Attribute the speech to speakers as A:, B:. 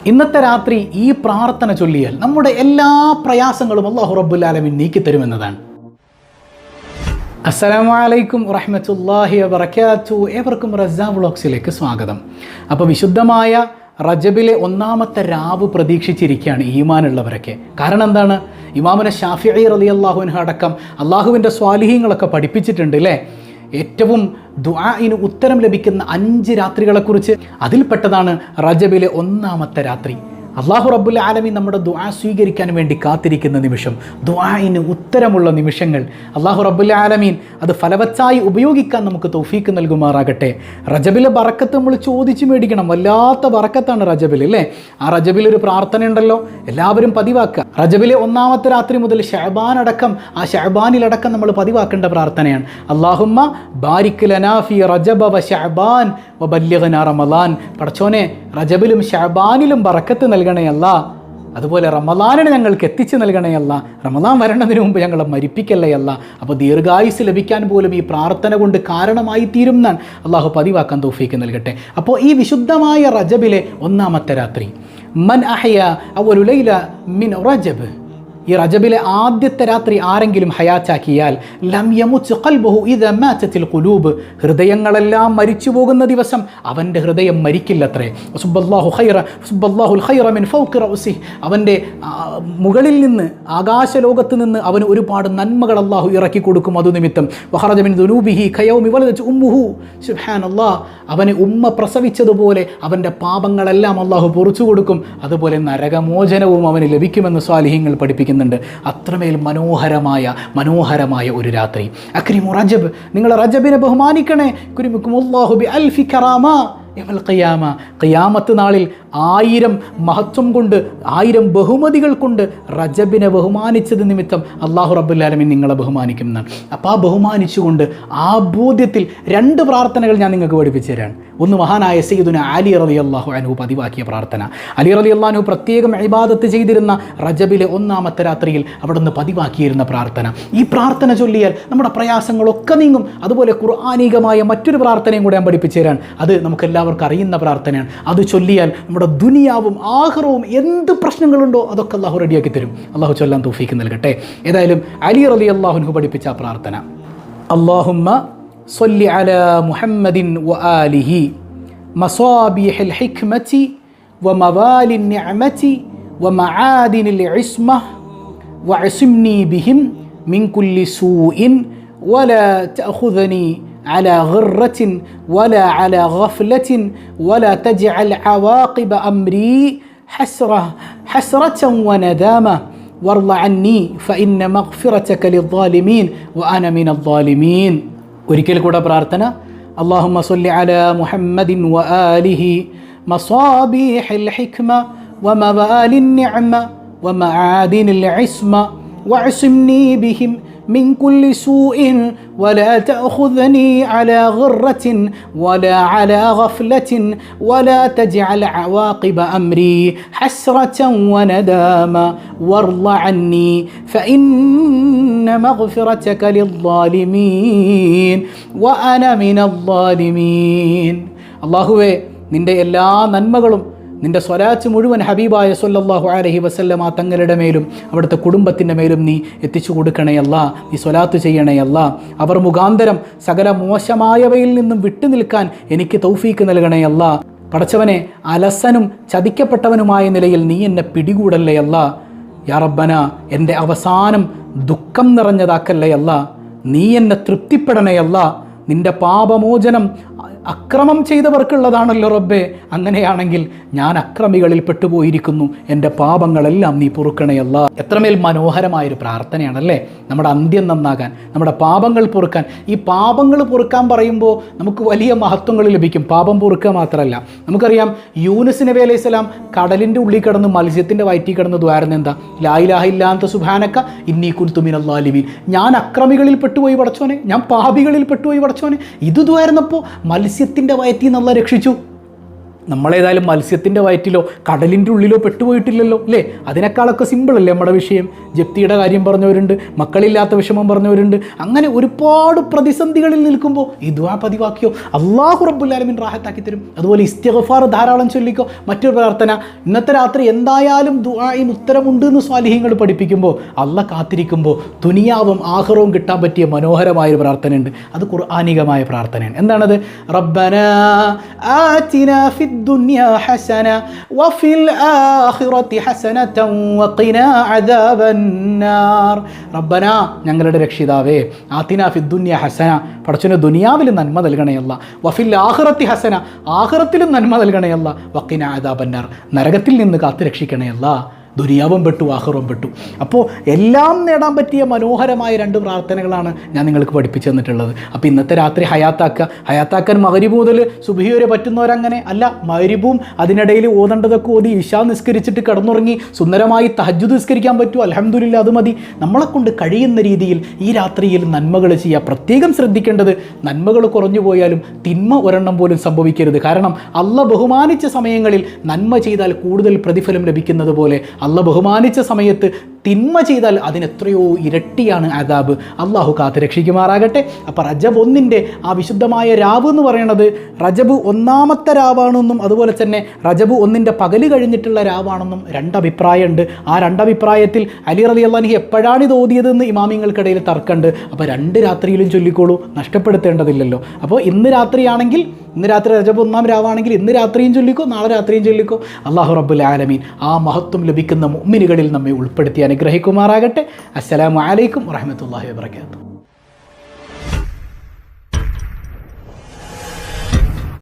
A: ഇന്നത്തെ രാത്രി ഈ പ്രാർത്ഥന ചൊല്ലിയാൽ നമ്മുടെ എല്ലാ പ്രയാസങ്ങളും അല്ലാഹു റബ്ബുൽ ആലമീൻ നീക്കിത്തരുമെന്നതാണ്. അസ്സലാമു അലൈക്കും വറഹ്മത്തുള്ളാഹി വബറകാതുഹു. ഏവർക്കും റസാ വ്ളോഗ്സിലേക്ക് സ്വാഗതം. അപ്പോൾ വിശുദ്ധമായ റജബിലെ ഒന്നാമത്തെ രാവ് പ്രതീക്ഷിച്ചിരിക്കുകയാണ് ഈമാനുള്ളവരൊക്കെ. കാരണം എന്താണ്? ഇമാമുന ശാഫിഈ റളിയല്ലാഹു അൻഹു അടക്കം അള്ളാഹുവിൻ്റെ സ്വാലിഹീങ്ങളൊക്കെ പഠിപ്പിച്ചിട്ടുണ്ട് അല്ലേ? ഏറ്റവും ദുആഇന് ഉത്തരം ലഭിക്കുന്ന 5 രാത്രികളെക്കുറിച്ച്. അതിൽപ്പെട്ടതാണ് റജബിലെ ഒന്നാമത്തെ രാത്രി. അല്ലാഹു റബ്ബുൽ ആലമീൻ നമ്മുടെ ദുആ സ്വീകരിക്കാൻ വേണ്ടി കാത്തിരിക്കുന്ന നിമിഷം, ദുആഇന് ഉത്തരമുള്ള നിമിഷങ്ങൾ. അല്ലാഹു റബ്ബുൽ ആലമീൻ അത് ഫലവത്തായി ഉപയോഗിക്കാൻ നമുക്ക് തൗഫീക്ക് നൽകുമാറാകട്ടെ. റജബിലെ ബറക്കത്ത് നമ്മൾ ചോദിച്ചു മേടിക്കണം. വല്ലാത്ത ബറക്കത്താണ് റജബിൽ അല്ലേ? ആ റജബിലൊരു പ്രാർത്ഥന ഉണ്ടല്ലോ, എല്ലാവരും പതിവാക്കുക. റജബിലെ ഒന്നാമത്തെ രാത്രി മുതൽ ശഅബാൻ അടക്കം, ആ ശഅബാനിലടക്കം നമ്മൾ പതിവാക്കേണ്ട പ്രാർത്ഥനയാണ്. അല്ലാഹുമ്മ ബാരിക് ലനാ ഫീ റജബ വ ശഅബാൻ വ ബല്ലിഗ്നാ റമളാൻ. പടച്ചോനെ, റജബിലും ശഅബാനിലും ബറക്കത്ത് നൽകണേ അല്ലാ, അതുപോലെ റമളാനിനെ ഞങ്ങൾക്ക് എത്തിച്ച് നൽകണേ അല്ല, റമളാൻ വരണതിന് മുമ്പ് ഞങ്ങളെ മരിപ്പിക്കല്ലേ അല്ല. അപ്പോൾ ദീർഘായുസ് ലഭിക്കാൻ പോലും ഈ പ്രാർത്ഥന കൊണ്ട് കാരണമായി തീരും എന്നാണ്. അള്ളാഹു പതിവാക്കാൻ തൗഫീക്ക് നൽകട്ടെ. അപ്പോൾ ഈ വിശുദ്ധമായ റജബിലെ ഒന്നാമത്തെ രാത്രി, മൻ അഹ്യ അവ്വലു ലൈല മിൻ റജബ്, ഈ റജബിലെ ആദ്യത്തെ രാത്രി ആരെങ്കിലും ഹയാത്താക്കിയാൽ ലം യമുത് ഖൽബുഹു ഇദാ മാതത്തിൽ ഖുലൂബ്, ഹൃദയങ്ങളെല്ലാം മരിച്ചു പോകുന്ന ദിവസം അവൻ്റെ ഹൃദയം മരിക്കില്ലത്രേ. സുബ്ബല്ലാഹു ഖൈറ സുബ്ബല്ലാഹുൽ ഖൈറ മിൻ ഫൗഖി റഅസിഹി, അവൻ്റെ മുകളിൽ നിന്ന്, ആകാശലോകത്ത് നിന്ന് അവന് ഒരുപാട് നന്മകൾ അല്ലാഹു ഇറക്കി കൊടുക്കും. അതുനിമിത്തം വഖറജ മിൻ ദുനൂബിഹി കയൗമി വലദത് ഉമ്മുഹു, സുബ്ഹാനല്ലാഹ്, അവനെ ഉമ്മ പ്രസവിച്ചതുപോലെ അവൻ്റെ പാപങ്ങളെല്ലാം അല്ലാഹു പൊറുച്ചു കൊടുക്കും. അതുപോലെ നരകമോചനവും അവന് ലഭിക്കുമെന്ന് സ്വാലിഹീങ്ങൾ പഠിപ്പിക്കുന്നു. അത്രമേൽ മനോഹരമായ ഒരു രാത്രി. അക്രിമു റജബ്, നിങ്ങൾ റജബിനെ ബഹുമാനിക്കണേ. കുരിമുക്കുമുല്ലാഹു ബി അൽഫി കറാമ യൗമൽ ഖിയാമ, ഖിയാമത്ത് നാളിൽ 1000 മഹത്വം കൊണ്ട്, 1000 ബഹുമതികൾ കൊണ്ട് റജബിനെ ബഹുമാനിച്ചത് നിമിത്തം അല്ലാഹു റബ്ബുൽ ആലമീൻ നിങ്ങളെ ബഹുമാനിക്കുന്നതാണ്. അപ്പോൾ ആ ബഹുമാനിച്ചുകൊണ്ട് ആ ബോധ്യത്തിൽ 2 പ്രാർത്ഥനകൾ ഞാൻ നിങ്ങൾക്ക് പഠിപ്പിച്ചു തരാണ്. ഒന്ന് മഹാനായ സയ്യിദുന അലി റളിയല്ലാഹു അൻഹു പതിവാക്കിയ പ്രാർത്ഥന. അലി റളിയല്ലാഹു അൻഹു പ്രത്യേകം ഇബാദത്ത് ചെയ്തിരുന്ന റജബിലെ ഒന്നാമത്തെ രാത്രിയിൽ അവിടുന്ന് പതിവാക്കിയിരുന്ന പ്രാർത്ഥന. ഈ പ്രാർത്ഥന ചൊല്ലിയാൽ നമ്മുടെ പ്രയാസങ്ങളൊക്കെ നീങ്ങും. അതുപോലെ ഖുർആനികമായ മറ്റൊരു പ്രാർത്ഥനയും കൂടെ ഞാൻ പഠിപ്പിച്ചു തരാൻ. അത് നമുക്കെല്ലാവർക്കും അറിയുന്ന പ്രാർത്ഥനയാണ്. അത് ചൊല്ലിയാൽ നമ്മുടെ ദുനിയാവും ആഖിറവും എന്ത് പ്രശ്നങ്ങളുണ്ടോ അതൊക്കെ അല്ലാഹു റെഡിയാക്കി തരും. അല്ലാഹു ചൊല്ലാൻ തൗഫീക്ക് നൽകട്ടെ. ഏതായാലും അലി റളിയല്ലാഹു അൻഹു പഠിപ്പിച്ച പ്രാർത്ഥന, അല്ലാഹുമ്മ صل على محمد وآله مصابيح الحكمة وموالي النعمة ومعادن العصمة وعصمني بهم من كل سوء ولا تأخذني على غرة ولا على غفلة ولا تجعل عواقب أمري حسرة وندامة وارض عني فإن مغفرتك للظالمين وأنا من الظالمين. ഒരിക്കൽ കൂടെ പ്രാർത്ഥന, അല്ലാഹുമ്മ സ്വല്ലി അലാ മുഹമ്മദിൻ വആലിഹി മസാബീഹിൽ ഹിക്മ വമവാലിൻ നിഅമ വമആദിനിൽ ഇസ്മ വഅസിംനി ബിഹിം من كل سوء ولا تأخذني على غرة ولا على غفلة ولا تجعل عواقب أمري حسرة وندامة وارض عني فإن مغفرتك للظالمين وأنا من الظالمين. അല്ലാഹുവേ, നിൻ്റെ എല്ലാ നന്മകളും, നിൻ്റെ സ്വലാത്ത് മുഴുവൻ ഹബീബായ സ്വല്ലല്ലാഹു അലൈഹി വസല്ലമ തങ്ങളുടെ മേലും അവിടുത്തെ കുടുംബത്തിൻ്റെ മേലും നീ എത്തിച്ചു കൊടുക്കണേ അല്ലാ. നീ സ്വലാത്ത് ചെയ്യണേ അല്ലാ. അവർ മുഖാന്തരം സകല മോശമായവയിൽ നിന്നും വിട്ടുനിൽക്കാൻ എനിക്ക് തൗഫീക്ക് നൽകണേ അല്ലാ. പടച്ചവനെ, അലസനും ചതിക്കപ്പെട്ടവനുമായ നിലയിൽ നീ എന്നെ പിടികൂടല്ലേ അല്ലാ. യാ റബ്ബന, എൻ്റെ അവസാനം ദുഃഖം നിറഞ്ഞതാക്കല്ലേ അല്ലാ. നീ എന്നെ തൃപ്തിപ്പെടണേ അല്ലാ. നിൻ്റെ പാപമോചനം അക്രമം ചെയ്തവർക്കുള്ളതാണല്ലോ റബ്ബേ. അങ്ങനെയാണെങ്കിൽ ഞാൻ അക്രമികളിൽ പെട്ടുപോയിരിക്കുന്നു. എൻ്റെ പാപങ്ങളെല്ലാം നീ പൊറുക്കണയല്ല. എത്രമേൽ മനോഹരമായൊരു പ്രാർത്ഥനയാണല്ലേ. നമ്മുടെ അന്ത്യം നന്നാകാൻ, നമ്മുടെ പാപങ്ങൾ പൊറുക്കാൻ. ഈ പാപങ്ങൾ പൊറുക്കാൻ പറയുമ്പോൾ നമുക്ക് വലിയ മഹത്വങ്ങൾ ലഭിക്കും. പാപം പൊറുക്കുക മാത്രമല്ല, നമുക്കറിയാം യൂനുസ് നബി അലൈഹി സ്വലാം കടലിൻ്റെ ഉള്ളിൽ കിടന്ന്, മത്സ്യത്തിൻ്റെ വയറ്റിൽ കിടന്ന് ദ്വാരുന്ന എന്താ? ലാ ഇലാഹ ഇല്ലാ അൻത സുബ്ഹാനക ഇന്നി കുൻതു മിനൽ ളാലിമീൻ. ഞാൻ അക്രമികളിൽ പെട്ടുപോയി പടച്ചോനെ, ഞാൻ പാപികളിൽ പെട്ടുപോയി പടച്ചോനെ. ഇത് ദ്വാരുന്നപ്പോൾ മത്സ്യത്തിൻ്റെ വയറ്റിൽ നിന്ന് അല്ലാഹു രക്ഷിച്ചു. നമ്മളേതായാലും മത്സ്യത്തിൻ്റെ വയറ്റിലോ കടലിൻ്റെ ഉള്ളിലോ പെട്ടുപോയിട്ടില്ലല്ലോ അല്ലേ? അതിനേക്കാളൊക്കെ സിമ്പിളല്ലേ നമ്മുടെ വിഷയം. ജപ്തിയുടെ കാര്യം പറഞ്ഞവരുണ്ട്, മക്കളില്ലാത്ത വിഷമം പറഞ്ഞവരുണ്ട്. അങ്ങനെ ഒരുപാട് പ്രതിസന്ധികളിൽ നിൽക്കുമ്പോൾ ഈ ദുആ പതിവാക്കിയോ, അല്ലാഹു റബ്ബുൽ ആലമീൻ റാഹത്താക്കി തരും. അതുപോലെ ഇസ്തിഗ്ഫാർ ധാരാളം ചൊല്ലിക്കോ. മറ്റൊരു പ്രാർത്ഥന, ഇന്നത്തെ രാത്രി എന്തായാലും ദുആഇന് ഉത്തരമുണ്ട് എന്ന് സ്വാലിഹീങ്ങൾ പഠിപ്പിക്കുമ്പോൾ, അള്ളാഹ് കാത്തിരിക്കുമ്പോൾ ദുനിയാവും ആഖിറവും കിട്ടാൻ പറ്റിയ മനോഹരമായൊരു പ്രാർത്ഥനയുണ്ട്. അത് ഖുർആനികമായ പ്രാർത്ഥനയാണ്. എന്താണത്? റബ്ബനാ ആതിനാ ഫിദ് ദുനിയാ ഹസന വഫിൽ ആഖിറതി ഹസനതൻ വഖിനാ അദാബന്നാർ. റബ്ബനാ, ഞങ്ങളുടെ രക്ഷിതാവേ, ആതിനാ ഫിദ് ദുനിയാ ഹസന, പടച്ചവനെ ദുനിയാവിൽ നന്മ നൽകണേ അല്ലാ, വഫിൽ ആഖിറതി ഹസന, ആഖിറത്തിലും നന്മ നൽകണേ അല്ലാ, വഖിനാ അദാബന്നാർ, നരകത്തിൽ നിന്ന് കാത്തു രക്ഷിക്കണേ അല്ലാ. ദുനിയാവും പെട്ടു ആഖിറവും പെട്ടു. അപ്പോൾ എല്ലാം നേടാൻ പറ്റിയ മനോഹരമായ 2 പ്രാർത്ഥനകളാണ് ഞാൻ നിങ്ങൾക്ക് പഠിപ്പിച്ചു തന്നിട്ടുള്ളത്. അപ്പോൾ ഇന്നത്തെ രാത്രി ഹയാത്താക്കാൻ മഗ്രിബ് മുതൽ സുബ്ഹി വരെ പറ്റുന്നവരങ്ങനെ അല്ല, മഗ്രിബും അതിനിടയിൽ ഓതേണ്ടതൊക്കെ ഓതി ഇശാ നിസ്കരിച്ചിട്ട് കിടന്നുറങ്ങി സുന്ദരമായി തഹജ്ജുദ് നിസ്കരിക്കാൻ പറ്റും. അൽഹംദുലില്ലാ, അത് മതി. നമ്മളെക്കൊണ്ട് കഴിയുന്ന രീതിയിൽ ഈ രാത്രിയിൽ നന്മകൾ ചെയ്യുക. പ്രത്യേകം ശ്രദ്ധിക്കേണ്ടത്, നന്മകൾ കുറഞ്ഞു പോയാലും തിന്മ ഒരെണ്ണം പോലും സംഭവിക്കരുത്. കാരണം അള്ളാഹ് ബഹുമാനിച്ച സമയങ്ങളിൽ നന്മ ചെയ്താൽ കൂടുതൽ പ്രതിഫലം ലഭിക്കുന്നത് പോലെ അള്ളാഹ് ബഹുമാനിച്ച സമയത്ത് തിന്മ ചെയ്താൽ അതിനെത്രയോ ഇരട്ടിയാണ് അദാബ്. അള്ളാഹു കാത്ത് രക്ഷിക്കുമാറാകട്ടെ. അപ്പോൾ റജബ് 1 ആ വിശുദ്ധമായ രാവ് എന്ന് പറയുന്നത് റജബ് 1-ാമത്തെ രാവാണെന്നും അതുപോലെ തന്നെ റജബ് 1 പകല് കഴിഞ്ഞിട്ടുള്ള രാവാണെന്നും 2 അഭിപ്രായമുണ്ട്. ആ 2 അഭിപ്രായത്തിൽ അലി റളിയല്ലാഹു അൻഹു എപ്പോഴാണ് ഇത് ഓതിയതെന്ന് ഇമാമിങ്ങൾക്കിടയിൽ തർക്കമുണ്ട്. അപ്പോൾ 2 രാത്രിയിലും ചൊല്ലിക്കോളൂ, നഷ്ടപ്പെടുത്തേണ്ടതില്ലല്ലോ. അപ്പോൾ ഇന്ന് രാത്രിയാണെങ്കിൽ, ഇന്ന് രാത്രി റജബ് 1-ാം രാവാണെങ്കിൽ ഇന്ന് രാത്രിയും ചൊല്ലിക്കോ, നാളെ രാത്രിയും ചൊല്ലിക്കോ. അല്ലാഹു റബ്ബുൽ ആലമീൻ ആ മഹത്വം ലഭിക്കുന്ന മുഅ്മിനുകളിൽ നമ്മെ ഉൾപ്പെടുത്തി അനുഗ്രഹിക്കുമാറാകട്ടെ. അസ്സലാമു അലൈക്കും വറഹ്മത്തുള്ളാഹി വബറകാതുഹു.